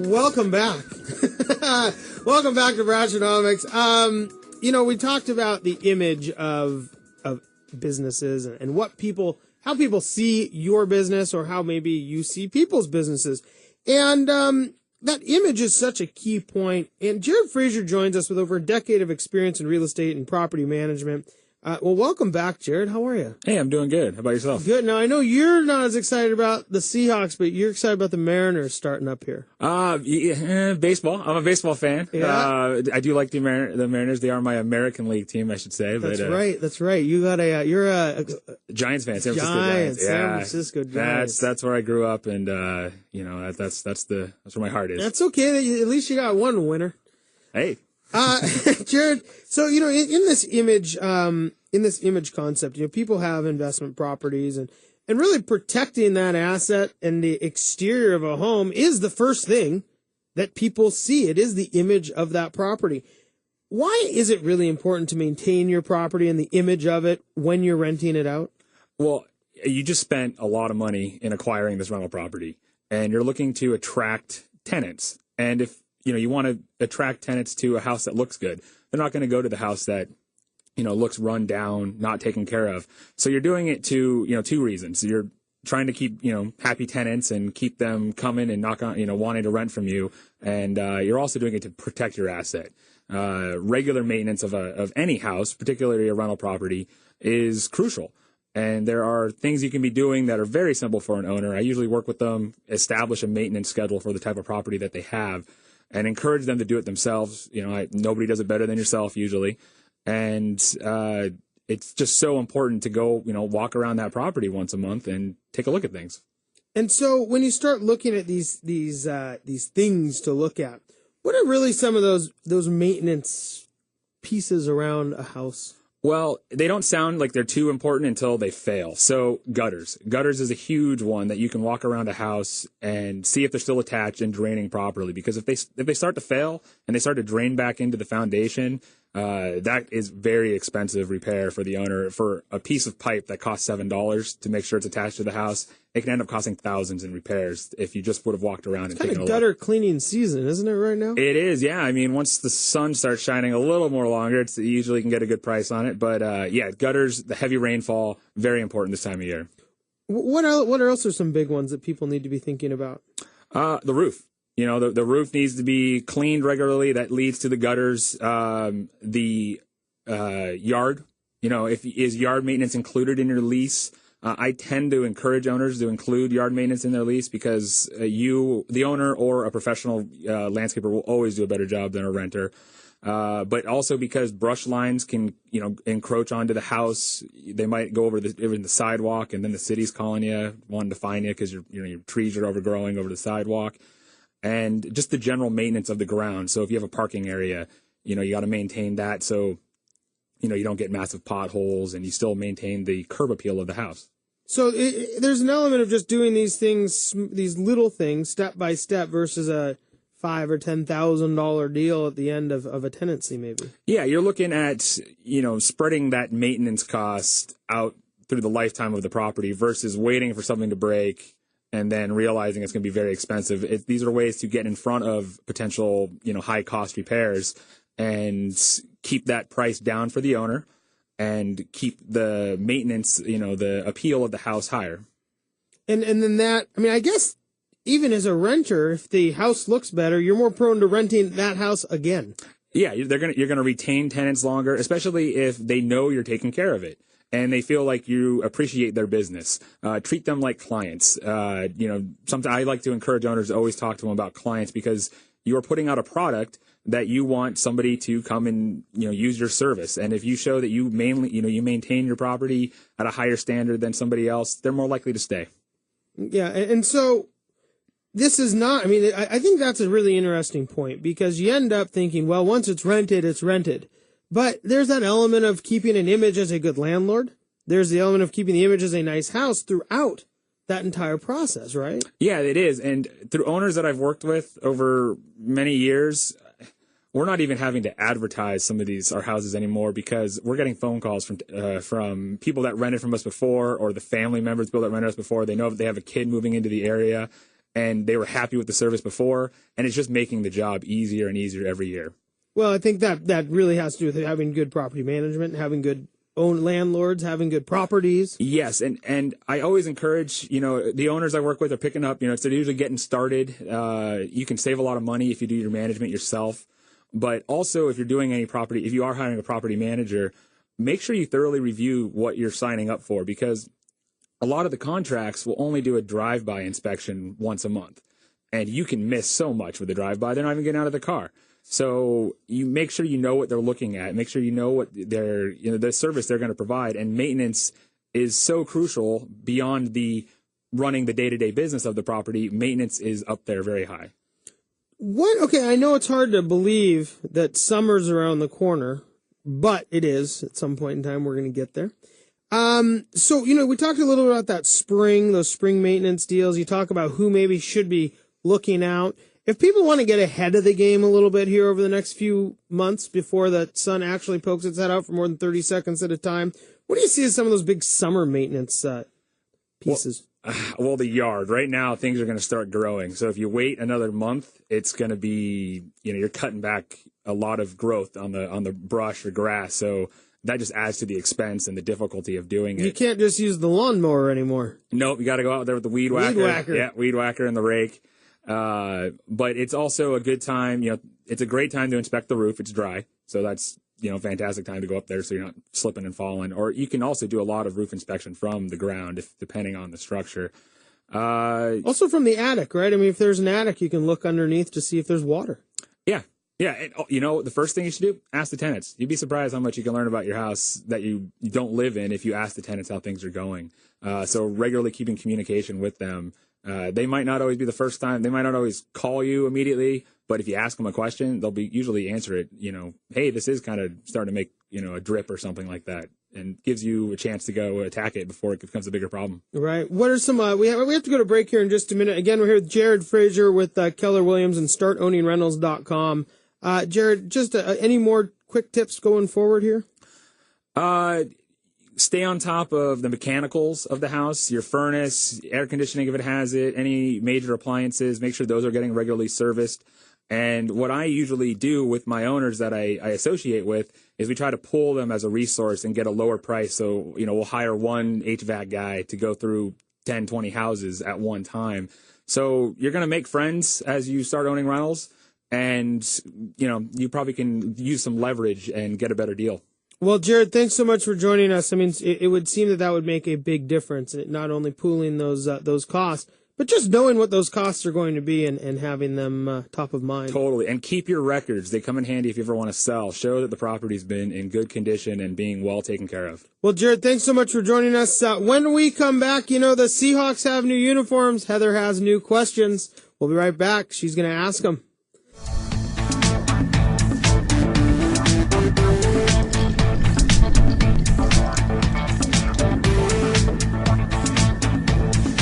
Welcome back. Welcome back to Brashenomics. We talked about the image of businesses and how people see your business, or how maybe you see people's businesses. And that image is such a key point. And Jared Fraser joins us with over a decade of experience in real estate and property management. Well, welcome back, Jared. How are you? Hey, I'm doing good. How about yourself? Good. Now, I know you're not as excited about the Seahawks, but you're excited about the Mariners starting up here. Baseball. I'm a baseball fan. Yeah. I do like the Mariners. They are my American League team, I should say. That's right. That's right. You're a Giants fan. San Francisco Giants. Yeah. San Francisco Giants. That's where I grew up, and that's where my heart is. That's okay. At least you got one winner. Hey. Jared, so, in this image concept, people have investment properties, and really protecting that asset and the exterior of a home is the first thing that people see. It is the image of that property. Why is it really important to maintain your property and the image of it when you're renting it out? Well, you just spent a lot of money in acquiring this rental property, and you're looking to attract tenants. And if you want to attract tenants to a house that looks good, they're not going to go to the house that, looks run down, not taken care of. So you're doing it to, two reasons. You're trying to keep, happy tenants and keep them coming and wanting to rent from you. And you're also doing it to protect your asset. Regular maintenance of any house, particularly a rental property, is crucial. And there are things you can be doing that are very simple for an owner. I usually work with them, establish a maintenance schedule for the type of property that they have, and encourage them to do it themselves. Nobody does it better than yourself usually. And it's just so important to go, walk around that property once a month and take a look at things. And so when you start looking at these things to look at, what are really some of those maintenance pieces around a house? Well, they don't sound like they're too important until they fail. So gutters. Gutters is a huge one that you can walk around a house and see if they're still attached and draining properly. Because if they start to fail and they start to drain back into the foundation, that is very expensive repair for the owner. For a piece of pipe that costs $7 to make sure it's attached to the house, it can end up costing thousands in repairs if you just would have walked around and taken a look. It's kind of gutter cleaning season, isn't it, right now? It is, yeah. I mean, once the sun starts shining a little more longer, you usually can get a good price on it. But gutters, the heavy rainfall, very important this time of year. What else are some big ones that people need to be thinking about? The roof. The roof needs to be cleaned regularly. That leads to the gutters. The yard. Is yard maintenance included in your lease? I tend to encourage owners to include yard maintenance in their lease because the owner or a professional landscaper will always do a better job than a renter. But also because brush lines can, encroach onto the house. They might go over the sidewalk, and then the city's calling you, wanting to fine you because your trees are overgrowing over the sidewalk. And just the general maintenance of the ground. So if you have a parking area, you got to maintain that so, you don't get massive potholes and you still maintain the curb appeal of the house. So there's an element of just doing these things, these little things, step by step versus a $5,000 or $10,000 deal at the end of a tenancy, maybe. Yeah, you're looking at, spreading that maintenance cost out through the lifetime of the property versus waiting for something to break and then realizing it's going to be very expensive. These are ways to get in front of potential, high cost repairs and keep that price down for the owner and keep the maintenance, the appeal of the house higher. And then that, I guess even as a renter, if the house looks better, you're more prone to renting that house again. Yeah, you're gonna retain tenants longer, especially if they know you're taking care of it and they feel like you appreciate their business. Treat them like clients. Sometimes I like to encourage owners to always talk to them about clients because you are putting out a product that you want somebody to come and, use your service. And if you show that you maintain your property at a higher standard than somebody else, they're more likely to stay. Yeah. And so this is not, I think that's a really interesting point because you end up thinking, well, once it's rented, it's rented. But there's that element of keeping an image as a good landlord. There's the element of keeping the image as a nice house throughout that entire process, right? Yeah, it is. And through owners that I've worked with over many years, we're not even having to advertise some of our houses anymore because we're getting phone calls from people that rented from us before or the family members, people that rented us before. They know that they have a kid moving into the area and they were happy with the service before, and it's just making the job easier and easier every year. Well, I think that really has to do with having good property management, having good own landlords, having good properties. Yes, and I always encourage, the owners I work with are picking up, if they're usually getting started, you can save a lot of money if you do your management yourself. But also, if you're doing any property, if you are hiring a property manager, make sure you thoroughly review what you're signing up for, because a lot of the contracts will only do a drive-by inspection once a month. And you can miss so much with the drive-by. They're not even getting out of the car. So you make sure you know what they're looking at. Make sure you know what the service they're going to provide. And maintenance is so crucial beyond the running the day-to-day business of the property. Maintenance is up there very high. Okay, I know it's hard to believe that summer's around the corner, but it is. At some point in time, we're going to get there. So, we talked a little about those spring maintenance deals. You talk about who maybe should be looking out. If people want to get ahead of the game a little bit here over the next few months before the sun actually pokes its head out for more than 30 seconds at a time, what do you see as some of those big summer maintenance pieces? Well, the yard. Right now, things are going to start growing. So if you wait another month, it's going to be, you're cutting back a lot of growth on the brush or grass. So that just adds to the expense and the difficulty of doing it. You can't just use the lawnmower anymore. Nope, you got to go out there with the weed whacker. Weed whacker. Yeah, weed whacker and the rake. But it's also a good time, it's a great time to inspect the roof. It's dry. So that's, fantastic time to go up there so you're not slipping and falling. Or you can also do a lot of roof inspection from the ground, depending on the structure. Also from the attic, right? I mean, if there's an attic, you can look underneath to see if there's water. Yeah. Yeah. And, the first thing you should do, ask the tenants. You'd be surprised how much you can learn about your house that you don't live in if you ask the tenants how things are going. So regularly keeping communication with them. They might not always be the first time. They might not always call you immediately, but if you ask them a question, they'll usually answer it, hey, this is kind of starting to make, a drip or something like that, and gives you a chance to go attack it before it becomes a bigger problem. Right. What are some, we have to go to break here in just a minute. Again, we're here with Jared Fraser with Keller Williams and StartOwningRentals.com. Jared, just any more quick tips going forward here? Stay on top of the mechanicals of the house, your furnace, air conditioning if it has it, any major appliances, make sure those are getting regularly serviced. And what I usually do with my owners that I associate with is we try to pull them as a resource and get a lower price. So, we'll hire one HVAC guy to go through 10, 20 houses at one time. So you're going to make friends as you start owning rentals, and, you probably can use some leverage and get a better deal. Well, Jared, thanks so much for joining us. I mean, it would seem that would make a big difference, not only pooling those costs, but just knowing what those costs are going to be and having them top of mind. Totally. And keep your records. They come in handy if you ever want to sell. Show that the property's been in good condition and being well taken care of. Well, Jared, thanks so much for joining us. When we come back, the Seahawks have new uniforms. Heather has new questions. We'll be right back. She's going to ask them.